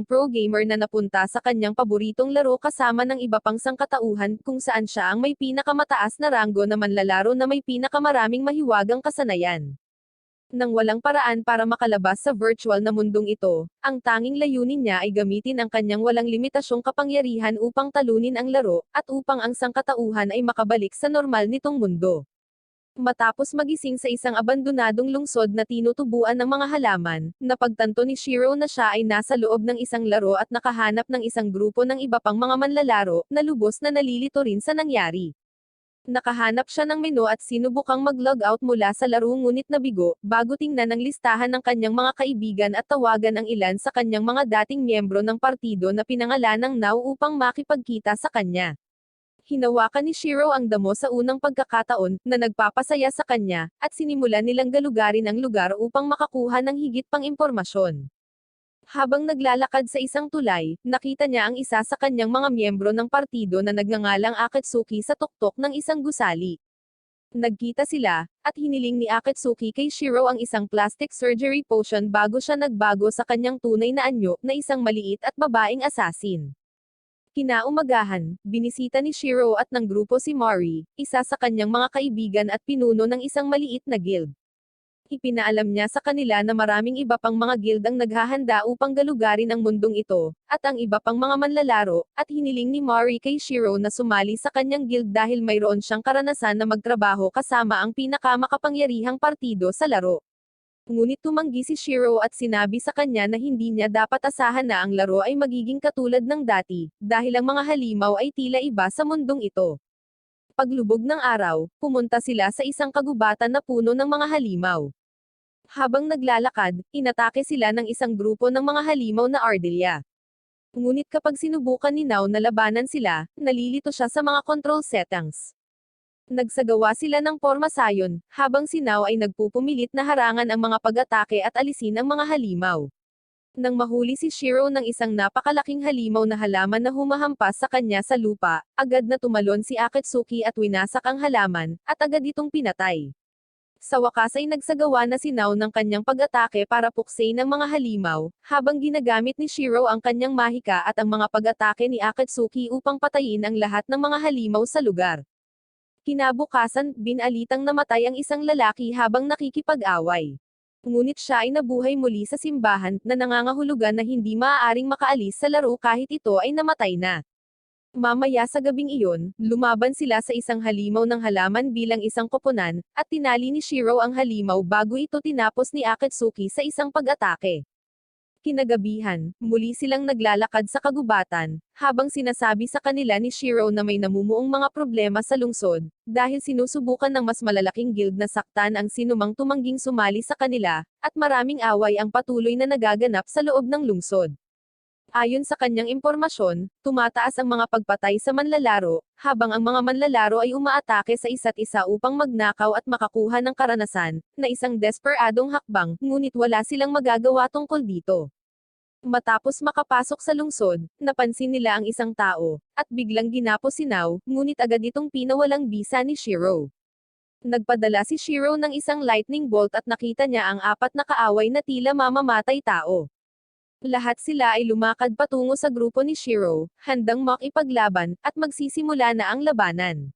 pro gamer na napunta sa kanyang paboritong laro kasama ng iba pang sangkatauhan kung saan siya ang may pinakamataas na ranggo na manlalaro na may pinakamaraming mahiwagang kasanayan. Nang walang paraan para makalabas sa virtual na mundong ito, ang tanging layunin niya ay gamitin ang kanyang walang limitasyong kapangyarihan upang talunin ang laro, at upang ang sangkatauhan ay makabalik sa normal nitong mundo. Matapos magising sa isang abandonadong lungsod na tinutubuan ng mga halaman, napagtanto ni Shiro na siya ay nasa loob ng isang laro at nakahanap ng isang grupo ng iba pang mga manlalaro, na lubos na nalilito rin sa nangyari. Nakahanap siya ng menu at sinubukang mag-log out mula sa laro ngunit nabigo, bago tingnan ang listahan ng kanyang mga kaibigan at tawagan ang ilan sa kanyang mga dating miyembro ng partido na pinangalanang Now upang makipagkita sa kanya. Hinawakan ni Shiro ang damo sa unang pagkakataon, na nagpapasaya sa kanya, at sinimulan nilang galugarin ang lugar upang makakuha ng higit pang impormasyon. Habang naglalakad sa isang tulay, nakita niya ang isa sa kanyang mga miyembro ng partido na nagngangalang Akatsuki sa tuktok ng isang gusali. Nagkita sila, at hiniling ni Akatsuki kay Shiro ang isang plastic surgery potion bago siya nagbago sa kanyang tunay na anyo, na isang maliit at babaeng assassin. Kinaumagahan, binisita ni Shiro at ng grupo si Mori, isa sa kanyang mga kaibigan at pinuno ng isang maliit na guild. Ipinaalam niya sa kanila na maraming iba pang mga guild ang naghahanda upang galugarin ang mundong ito, at ang iba pang mga manlalaro, at hiniling ni Mori kay Shiro na sumali sa kanyang guild dahil mayroon siyang karanasan na magtrabaho kasama ang pinakamakapangyarihang partido sa laro. Ngunit tumanggi si Shiro at sinabi sa kanya na hindi niya dapat asahan na ang laro ay magiging katulad ng dati, dahil ang mga halimaw ay tila iba sa mundong ito. Paglubog ng araw, pumunta sila sa isang kagubatan na puno ng mga halimaw. Habang naglalakad, inatake sila ng isang grupo ng mga halimaw na Ardilla. Ngunit kapag sinubukan ni Now na labanan sila, nalilito siya sa mga control settings. Nagsagawa sila ng pormasayon, habang si Now ay nagpupumilit na harangan ang mga pag-atake at alisin ang mga halimaw. Nang mahuli si Shiro ng isang napakalaking halimaw na halaman na humahampas sa kanya sa lupa, agad na tumalon si Akatsuki at winasak ang halaman, at agad itong pinatay. Sa wakas ay nagsagawa na si Now ng kanyang pag-atake para puksain ang mga halimaw, habang ginagamit ni Shiro ang kanyang mahika at ang mga pag-atake ni Akatsuki upang patayin ang lahat ng mga halimaw sa lugar. Kinabukasan, binalitang namatay ang isang lalaki habang nakikipag-away. Ngunit siya ay nabuhay muli sa simbahan, na nangangahulugan na hindi maaaring makaalis sa laro kahit ito ay namatay na. Mamaya sa gabing iyon, lumaban sila sa isang halimaw ng halaman bilang isang koponan, at tinali ni Shiro ang halimaw bago ito tinapos ni Akatsuki sa isang pag-atake. Kinagabihan, muli silang naglalakad sa kagubatan, habang sinasabi sa kanila ni Shiro na may namumuong mga problema sa lungsod, dahil sinusubukan ng mas malalaking guild na saktan ang sinumang tumangging sumali sa kanila, at maraming away ang patuloy na nagaganap sa loob ng lungsod. Ayon sa kanyang impormasyon, tumataas ang mga pagpatay sa manlalaro, habang ang mga manlalaro ay umaatake sa isa't isa upang magnakaw at makakuha ng karanasan, na isang desperadong hakbang, ngunit wala silang magagawa tungkol dito. Matapos makapasok sa lungsod, napansin nila ang isang tao, at biglang ginapos si Now, ngunit agad itong pinawalang bisa ni Shiro. Nagpadala si Shiro ng isang lightning bolt at nakita niya ang apat na kaaway na tila mamamatay tao. Lahat sila ay lumakad patungo sa grupo ni Shiro, handang makipaglaban, at magsisimula na ang labanan.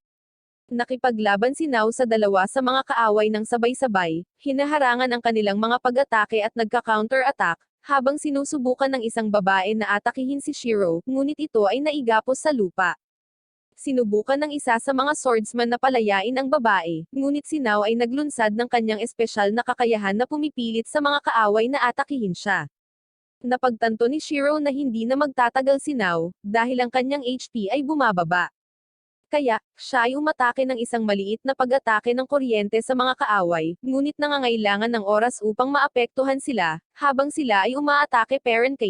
Nakipaglaban si Now sa dalawa sa mga kaaway ng sabay-sabay, hinaharangan ang kanilang mga pag-atake at nagka-counter-attack, habang sinusubukan ng isang babae na atakihin si Shiro, ngunit ito ay naigapos sa lupa. Sinubukan ng isa sa mga swordsman na palayain ang babae, ngunit si Now ay naglunsad ng kanyang espesyal na kakayahan na pumipilit sa mga kaaway na atakihin siya. Napagtanto ni Shiro na hindi na magtatagal si Now, dahil ang kanyang HP ay bumababa. Kaya, siya ay umatake ng isang maliit na pag-atake ng kuryente sa mga kaaway, ngunit nangangailangan ng oras upang maapektuhan sila, habang sila ay umaatake parent kay